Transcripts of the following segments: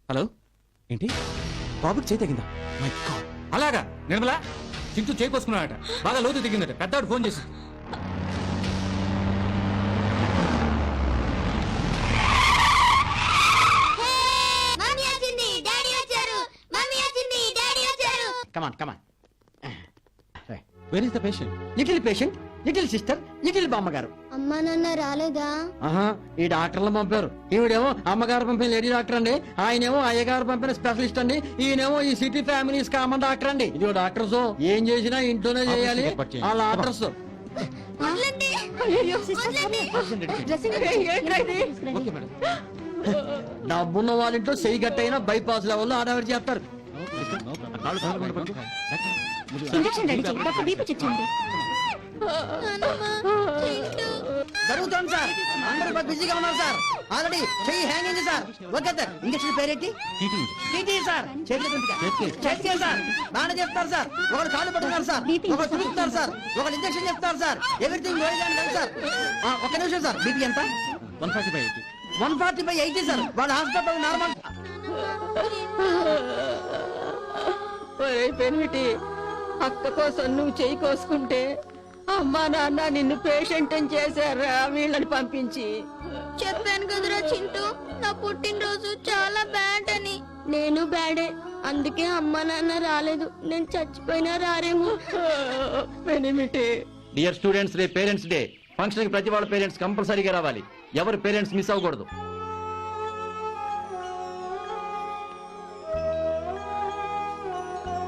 Hello ఏంటి బాబుకి చేయి తగిందా మై గాడ్ అలాగా నిర్మలా చింటూ చేయిపోసుకున్నాడట బాగా లోతు దిగిందట పెద్దవాడు ఫోన్ చేసి come on come on where is the patient little patient little sister little బామ్మగారు. అమ్మా నాన్న రాలేదా? ఆహా ఈ డాక్టర్లు పంపారు. ఈవిడేమో అమ్మగారు పంపిన లేడీ డాక్టర్ అండి, ఆయనేమో అయ్యగారు పంపిన స్పెషలిస్ట్ అండి, ఈయనేమో ఈ సిటీ ఫ్యామిలీస్ కామన్ డాక్టర్ అండి. ఇదిగో డాక్టర్స్ ఏం చేసినా ఇంట్లోనే చేయాలి వాళ్ళ ఆర్డర్స్. డబ్బున్న వాళ్ళ ఇంట్లో చెయ్యి గట్టయినా బైపాస్ లెవెల్లో ఆడవాడు చేస్తారు. ఇంజెక్షన్ రెడీ చేయి. డాక్టర్ బీపీ చెక్ చేయండి. జరుగుతుంది సార్, అందరూ బిజీగా ఉన్నారు సార్. ఆల్రెడీ చెయ్యి హ్యాంగ్ అయింది సార్. ఓకే సార్, ఇంజక్షన్ పేరేంటి? TT sir. చేతికి సార్ బాగానే చెప్తారు సార్. ఒకరు కాళ్ళు పట్టుకున్నారు సార్, ఒకరు చూపుతారు సార్, ఒకరు ఇంజక్షన్ చెప్తారు సార్. Everything sir. ఒక నిమిషం సార్, బీపీ ఎంత? 140/80 సార్. వాళ్ళ హాస్పిటల్ నార్మల్. పెనిమిటి అక్క కోసం నువ్వు చెయ్యి కోసుకుంటే అమ్మా నాన్న నిన్ను పేషెంట్ అని చేశారా వీళ్ళని పంపించి. చెప్పాను కదరా చింటూ, నా పుట్టినరోజు చాలా బ్యాడ్ అని. నేను బ్యాడే, అందుకే అమ్మా నాన్న రాలేదు. నేను చచ్చిపోయినా రారేమో. పెనిమిటి డియర్ స్టూడెంట్స్, రే పేరెంట్స్ డే ఫంక్షన్ కి ప్రతి వాళ్ళ పేరెంట్స్ కంపల్సరీగా రావాలి. ఎవరు పేరెంట్స్ మిస్ అవ్వకూడదు.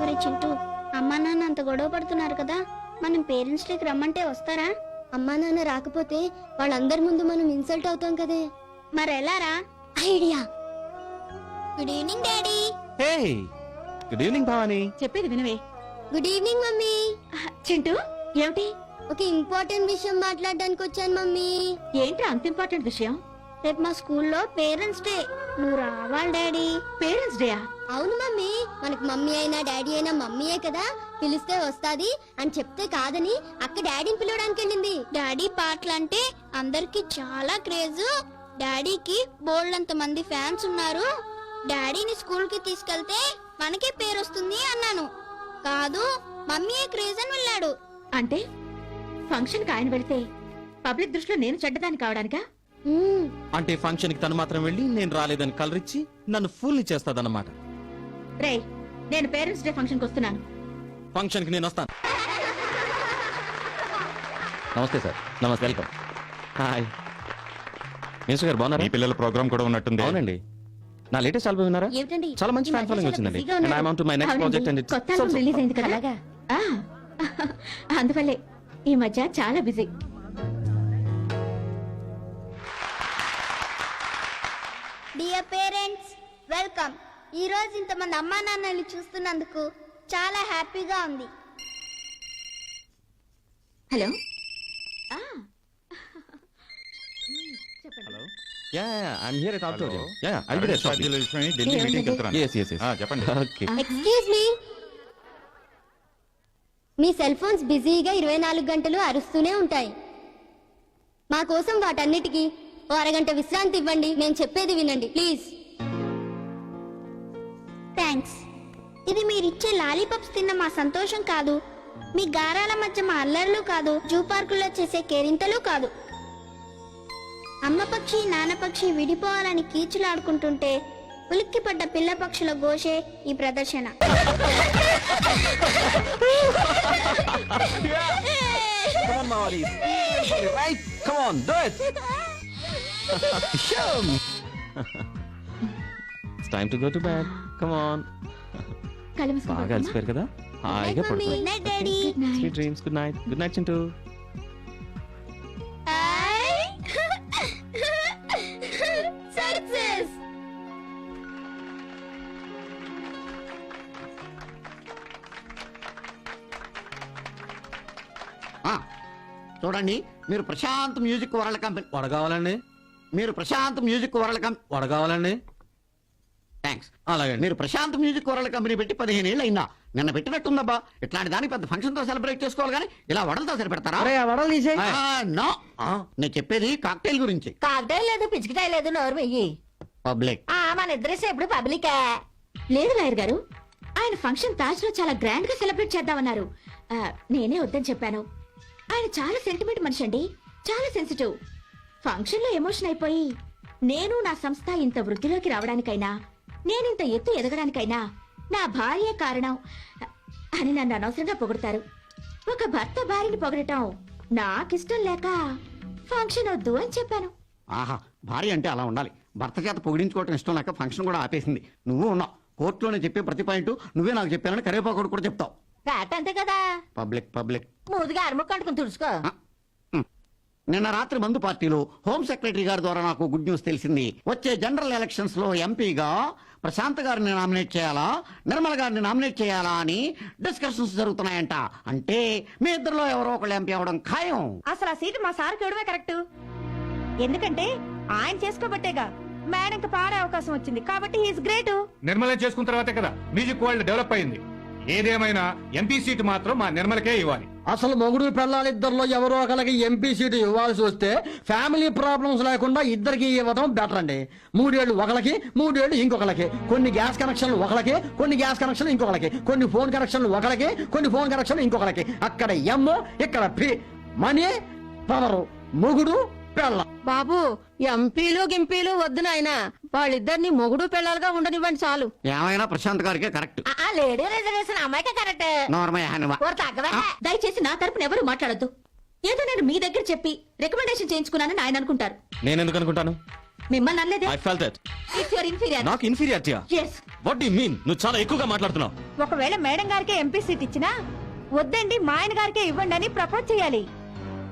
ఒరే చింటూ, అమ్మా నాన్న అంత గొడవ పడుతున్నారు కదా, మనం పేరెంట్స్ డేకి రమ్మంటే వస్తారా? అమ్మా నాన్న రాకపోతే వాళ్ళందరి ముందు మనం ఇన్సల్ట్ అవుతాం కదే. మరెలా రా? Idea. Good evening daddy. Hey good evening Bhavani. చెప్పేది వినవే. Good evening mummy. చింటూ ఏమిటి? ఒక ఇంపార్టెంట్ విషయం మాట్లాడడానికి వచ్చాను మమ్మీ. ఏంట్రా అంత ఇంపార్టెంట్ విషయం? రేపు మా స్కూల్లో పేరెంట్స్ డే, నువ్వు రావాలి డాడీ. పేరెంట్స్ డేయా? అవును మమ్మీ, మనకు మమ్మీ అయినా డాడీ అయినా మమ్మీయే కదా, పిలిస్తే వస్తాది అని చెప్తే కాదని అక్క డాడీని పిలవడానికి వెళ్ళింది. డాడీ పాటలు అంటే అందరికి చాలా క్రేజ్. డాడీకి బోల్డంత మంది ఫ్యాన్స్ ఉన్నారు. డాడీని స్కూల్ కి తీసుకెళ్తే మనకే పేరు వస్తుంది అన్నాను. కాదు, మమ్మీయే క్రేజ్ అని వెళ్ళాడు. అంటే ఫంక్షన్ కి ఆయన వెళ్తే పబ్లిక్ దృష్టిలో నేను చెడ్డదాన్ని కావడానికా? అంటే ఫంక్షన్ కి తను మాత్రం వెళ్ళి నేను రాలేదని కలరిచ్చి నన్ను ఫుల్ చేస్తాదన్నమాట. రే, నేను పేరెంట్స్ డే ఫంక్షన్ కి వస్తున్నాను. ఫంక్షన్ కి నేను వస్తాను. నమస్తే సార్. నమస్తే, వెల్కమ్. హాయ్ మినిస్టర్ గారు, బాగున్నారా? మీ పిల్లల ప్రోగ్రామ్ కూడా ఉన్నట్టుంది. అవునండి, నా లేటెస్ట్ ఆల్బమ్ విన్నారా? ఏమిటండి? చాలా మంచి ఫ్యాన్ ఫాలోయింగ్ వచ్చిందండి. And I am on to my next project and కొత్త ఆల్బమ్ రిలీజ్ అయింది కదా. ఆ, అందువల్లే ఈ మధ్య చాలా బిజీ. Dear parents, welcome. ఈ రోజు ఇంతమంది అమ్మా నాన్నల్ని చూస్తున్నందుకు చాలా హ్యాపీగా ఉంది. Hello. Hello. Yeah I am here at auditorium. Yeah I will be ఛార్జీల విషయమై ఢిల్లీ మీటింగ్కి వెళ్తున్నాను. yes yes yes. చెప్పండి. ఓకే. Excuse me. మీ సెల్ ఫోన్స్ బిజీగా 24 గంటలు అరుస్తూనే ఉంటాయి. మా కోసం వాటన్నిటికీ ఓ అరగంట విశ్రాంతి ఇవ్వండి. నేను చెప్పేది వినండి ప్లీజ్. థ్యాంక్స్. ఇది మీరిచ్చే లాలీపాప్స్ తిన్న మా సంతోషం కాదు, మీ గారాల మధ్య మా అల్లర్లు కాదు, జూ పార్కుల్లో చేసే కేరింతలు కాదు. అమ్మ పక్షి నాన్న పక్షి విడిపోవాలని కీచులాడుకుంటుంటే ఉలిక్కిపడ్డ పిల్ల పక్షుల ఘోషే ఈ ప్రదర్శన. Come on, Mawali. Right? Come on, do it. It's time to go to bed. Come on. కళ్ళు మూసుకో బాగా బాబమ్మా. అలసిపోయారు కదా, హాయిగా పడుకోండి. Good night daddy. Good night. Sweet dreams. Good night. Good night, Chintu. Success. చూడండి, మీరు ప్రశాంత్ మ్యూజిక్ వరల్డ్ కంపెనీ వడగావాలండి. మీరు ప్రశాంత్ మ్యూజిక్ వరల్డ్ కంపెనీ వడగావాలండి. థ్యాంక్స్. అలాగే. మీరు ప్రశాంత్ మ్యూజిక్ వరల్డ్ కంపెనీ పెట్టి 15 ఏళ్ళు అయినా నిన్న పెట్టినట్టుందబ్బా. ఇట్లాంటి దానికి పెద్ద ఫంక్షన్ తో సెలబ్రేట్ చేసుకోవాలి కానీ ఇలా వడలతో సరిపెడతారా? నో, నేను చెప్పేది కాక్టైల్ గురించి. కాకటాయి లేదు, పిచ్చికిటాయి లేదు, నోరు వెయ్యి. పబ్లిక్. మన ఇద్దరేసి ఎప్పుడు పబ్లికా? లేదు లాయర్ గారు, ఆయన ఫంక్షన్ తాజ్ లో చాలా గ్రాండ్ గా సెలబ్రేట్ చేద్దామన్నారు. నేనే వద్దని చెప్పాను. ఆయన చాలా సెంటిమెంట్ మనిషి అండి, చాలా సెన్సిటివ్. ఫంక్షన్ లో ఎమోషన్ అయిపోయి నేను నా సంస్థ ఇంత వృద్ధిలోకి రావడానికైనా, నేనింత ఎత్తు ఎదగడానికైనా నా భార్యే కారణం అని నన్ను అనవసరంగా పొగుడతారు. ఒక భర్త భార్యని పొగడటం నాకిష్టం లేక ఫంక్షన్ వద్దు అని చెప్పాను. ఆహా, భార్య అంటే అలా ఉండాలి. భర్త చేత పొగిడించుకోవటం ఇష్టం లేక ఫంక్షన్ కూడా ఆపేసింది. నువ్వు ఉన్నావు. కోర్టులోనే చెప్పే ప్రతి పాయింట్ నువ్వే నాకు చెప్పానని కరివేపాకుడు కూడా చెప్తావు. అంతే కదా. Public public. ముందుగా అరుముక్కు అంటుకుని తుడుచుకో. నిన్న రాత్రి మందు పార్టీలో హోమ్ సెక్రటరీ గారి ద్వారా నాకు గుడ్ న్యూస్ తెలిసింది. వచ్చే జనరల్ ఎలక్షన్స్ లో ఎంపీగా ప్రశాంత్ గారిని నామినేట్ చేయాలా, నిర్మల గారిని నామినేట్ చేయాలా అని డిస్కషన్స్ జరుగుతున్నాయంట. అంటే మీ ఇద్దరులో ఎవరో ఒకళ్ళు ఎంపీ అవడం ఖాయం. అసలు ఆ సీటు మా సార్కి ఇవ్వడమే కరెక్ట్. ఎందుకంటే ఆయన చేసుకోబట్టేగా మేడంకి పాడే అవకాశం వచ్చింది. కాబట్టి హీస్ గ్రేట్. నిర్మలం చేసుకున్న తర్వాతే కదా మ్యూజిక్ వరల్డ్ డెవలప్ అయింది. ఏదేమైనా ఎంపీ సీట్ మాత్రం మా నిర్మలకే ఇవ్వాలి. అసలు మొగుడు పెళ్ళాలిద్దరిలో ఎవరో ఒకరికి ఎంపీ సీటు ఇవ్వాల్సి వస్తే ఫ్యామిలీ ప్రాబ్లమ్స్ లేకుండా ఇద్దరికి ఇవ్వడం బెటర్ అండి. 3 ఏళ్ళు ఒకరికి, 3 ఏళ్ళు ఇంకొకరికి. కొన్ని గ్యాస్ కనెక్షన్లు ఒకరికి, కొన్ని గ్యాస్ కనెక్షన్లు ఇంకొకరికి. కొన్ని ఫోన్ కనెక్షన్లు ఒకరికి, కొన్ని ఫోన్ కనెక్షన్లు ఇంకొకరికి. అక్కడ ఎమ్, ఇక్కడ పి. మనీ, పవరు, మొగుడు పెళ్ళ. బాబు, ఎంపీలు గింపీలు వద్దు నాయన. వాళ్ళిద్దరిని మొగుడు పెళ్ళాలుగా ఉండనివ్వండి చాలు. ఏమైనా ప్రశాంత్ గారికే కరెక్ట్. లేడీ రిజర్వేషన్ అమ్మాయికే కరెక్ట్. దయచేసి నా తరపున ఎవరు మాట్లాడొద్దు. ఏదో నేను మీ దగ్గర చెప్పి రికమెండేషన్ చేయించుకున్నానని ఆయన అనుకుంటారు. నేను ఎందుకు అనుకుంటాను? మిమ్మల్ని అనలేదే. I felt that. It's your inferior. నాకు ఇన్ఫీరియారిటీయా? yes. What do you mean? నువ్వు చాలా ఎక్కువగా మాట్లాడుతున్నావు. ఒకవేళ మేడం గారికే ఎంపీ సీట్ ఇచ్చినా వద్దండి మా ఆయన గారికే ఇవ్వండి అని ప్రపోజ్ చేయాలి.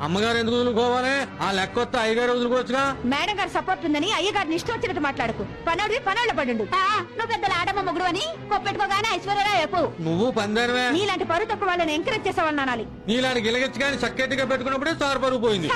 అమ్మగారు ఎందుకు వదులుకోవాలి? ఆ లెక్క వస్తే అయ్యగారు వదులుకోవచ్చుగా. మేడం గారి సపోర్ట్ ఉందని అయ్యగారిని ఇష్టం వచ్చినట్టు మాట్లాడకు. పనోడి పనోళ్ళ పడు. నువ్వు పెద్దల ఆడమ్మ మొగుడు అని కొప్పెట్టుకోగానే ఐశ్వర్యరావు చెప్పు. నువ్వు పందేనవే. నీలాంటి పరువు తక్కువ వాళ్ళని ఎంకరేజ్ చేసేవాళ్ళని అనాలి. నీలాంటి గిలగచ్చు కానీ చక్కటిగా పెట్టుకున్నప్పుడే సార్ పరుగు పోయింది.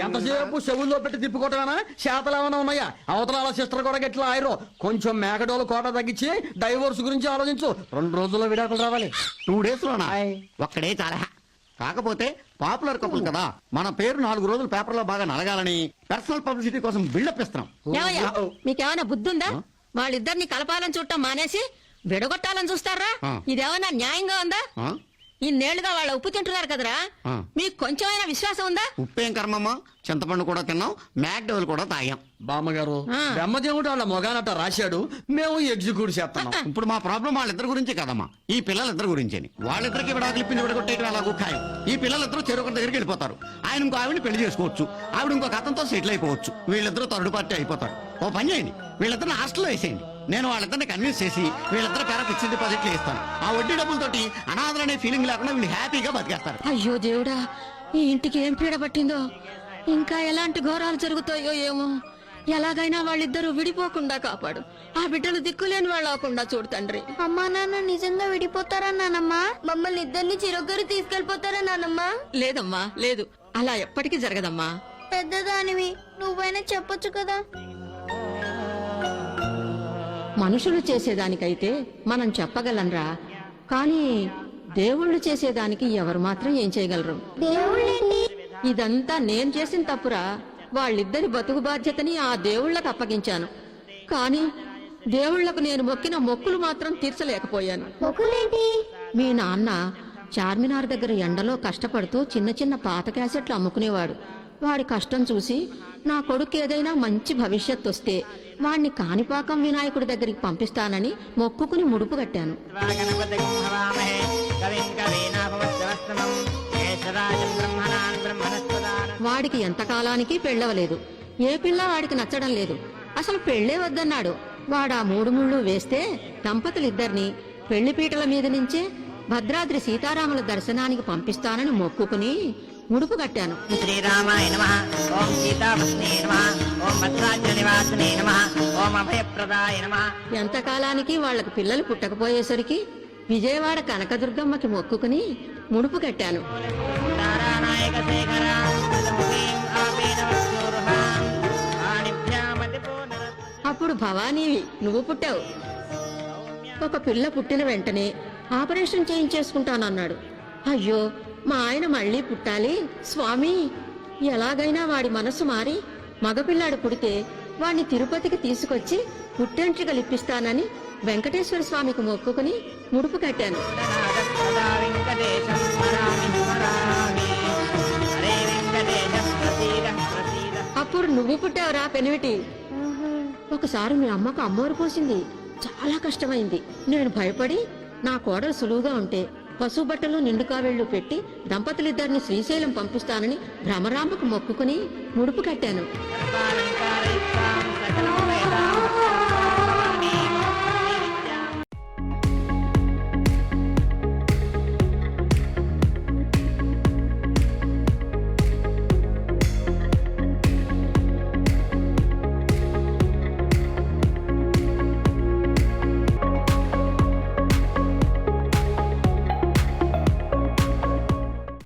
ఎంతసేపు చెవుల్లో పెట్టి తిప్పుకోవటమేనా? చేతలు ఏమైనా ఉన్నాయా? అవతల సిస్టర్ కూడా గట్లా ఆయరో. కొంచెం మేకడోలు కోట తగ్గించి డైవోర్స్ గురించి ఆలోచించు. 2 రోజుల్లో విడాకులు రావాలి. 2 days లోనా? ఒక్కడే చాలా. కాకపోతే పాపులర్ కపుల్ కదా, మన పేరు 4 రోజులు పేపర్ లో బాగా నలగాలని పర్సనల్ పబ్లిసిటీ కోసం బిల్డప్ ఇస్తున్నాం. మీకేమైనా బుద్ధి ఉందా? వాళ్ళిద్దరిని కలపాలని చూడటం మానేసి విడగొట్టాలని చూస్తారా? ఇదేమన్నా న్యాయంగా ఉందా? ఇన్నేళ్లుగా వాళ్ళ ఉప్పు తింటున్నారు కదరా, మీకు కొంచెమైనా విశ్వాసం ఉందా? ఉప్పేం కర్మమ్మా, చింతపండు కూడా తిన్నాం, మ్యాక్డోల్ కూడా తాగాం. బామ్మగారు, బ్రహ్మదేవుడు వాళ్ళ మొగానట రాశాడు, మేము ఎగ్జిక్యూట్ చేస్తాం. ఇప్పుడు మా ప్రాబ్లం వాళ్ళిద్దరి గురించే కదమ్మా, ఈ పిల్లలిద్దరి గురించి. వాళ్ళిద్దరికి విడాకులు పిండి విడగొట్టేయడం ఎలాగో ఖాయం. ఈ పిల్లలిద్దరూ చెరొకరి దగ్గరికి వెళ్ళిపోతారు. ఆయన ఇంకో ఆవిడని పెళ్లి చేసుకోవచ్చు, ఆవిడ ఇంకొక అతనితో సెటిల్ అయిపోవచ్చు. వీళ్ళిద్దరూ థర్డ్ పార్టీ అయిపోతారు. ఓ పని చేయండి, వీళ్ళిద్దరిని హాస్టల్లో వేసేయండి. నేను వాళ్ళిద్దరిని కన్విన్స్ చేసి వీళ్ళిద్దరు పేర ఫిక్స్డ్ డిపాజిట్లు ఇస్తాను. ఆ వడ్డీ డబ్బులతోటి అనాథలనే ఫీలింగ్ లేకుండా వీళ్ళు హ్యాపీగా బతికేస్తారు. అయ్యో దేవుడా, ఈ ఇంటికి ఏం పీడ పట్టిందో, ఇంకా ఎలాంటి ఘోరాలు జరుగుతాయో ఏమో. ఎలాగైనా వాళ్ళిద్దరూ విడిపోకుండా కాపాడు. ఆ బిడ్డలు దిక్కులేని వాళ్ళు అవ్వకుండా చూడు తండ్రి. అమ్మా నాన్న నిజంగా విడిపోతారా నానమ్మా? మమ్మల్ని ఇద్దరిని చిరొగ్గరు తీసుకెళ్లిపోతారా నానమ్మా? లేదమ్మా, లేదు, అలా ఎప్పటికీ జరగదమ్మా. పెద్దదానివి, నువ్వైనా చెప్పొచ్చు కదా. మనుషులు చేసేదానికైతే మనం చెప్పగలంరా, కానీ దేవుళ్ళు చేసేదానికి ఎవరు మాత్రం ఏం చేయగలరు? దేవుళ్ళేంటి? ఇదంతా నేను చేసిన తప్పురా. వాళ్ళిద్దరి బతుకు బాధ్యతని ఆ దేవుళ్ళకు అప్పగించాను, కానీ దేవుళ్లకు నేను మొక్కిన మొక్కులు మాత్రం తీర్చలేకపోయాను. మొక్కులేంటి? మీ నాన్న చార్మినార్ దగ్గర ఎండలో కష్టపడుతూ చిన్న చిన్న పాత క్యాసెట్లు అమ్ముకునేవాడు. వాడి కష్టం చూసి నా కొడుకు ఏదైనా మంచి భవిష్యత్తు వస్తే వాణ్ణి కాణిపాకం వినాయకుడి దగ్గరికి పంపిస్తానని మొక్కుకుని ముడుపు కట్టాను. వాడికి ఎంతకాలానికి పెళ్ళవలేదు. ఏ పిల్ల వాడికి నచ్చడం లేదు. అసలు పెళ్లే వద్దన్నాడు. వాడా 3 ముళ్ళు వేస్తే దంపతులిద్దరిని పెళ్లిపీటల మీద నుంచే భద్రాద్రి సీతారాముల దర్శనానికి పంపిస్తానని మొక్కుకుని ముడుపు కట్టాను. శ్రీరామాయ నమః. ఓం సీతాపత్నే నమః. ఓం భద్రాద్రి నివాసినే నమః. ఓం అభయప్రదాయ నమః. ఎంతకాలానికి వాళ్లకు పిల్లలు పుట్టకపోయేసరికి విజయవాడ కనకదుర్గమ్మకి మొక్కుకుని ముడుపు కట్టాను. తారానాయక శేఖర ముఖీం ఆపేనవస్యూరుహాం. వాణిభ్యామతిపో నరత్న. అప్పుడు భవానీవి నువ్వు పుట్టావు. ఒక పిల్ల పుట్టిన వెంటనే ఆపరేషన్ చేయించేసుకుంటానన్నాడు. అయ్యో మా ఆయన మళ్ళీ పుట్టాలి స్వామి, ఎలాగైనా వాడి మనసు మారి మగపిల్లాడు పుడితే వాణ్ణి తిరుపతికి తీసుకొచ్చి పుట్టెంట్రికలు ఇప్పిస్తానని వెంకటేశ్వర స్వామికి మొక్కుకుని ముడుపు కట్టాను. సదా వెంకటేశం స్మరామి స్మరామి. హరే వెంకటేశం ప్రసీద ప్రసీద. అప్పుడు నువ్వు పుట్టావురా పెనివిటి. ఒకసారి మీ అమ్మకు అమ్మోరు పోసింది, చాలా కష్టమైంది. నేను భయపడి నా కోడలు సులువుగా ఉంటే పసుపు బట్టలు నిండు కావేళ్లు పెట్టి దంపతులిద్దరిని శ్రీశైలం పంపిస్తానని భ్రమరాంబకు మొక్కుకుని ముడుపు కట్టాను. సర్వాలంకారయుక్తాం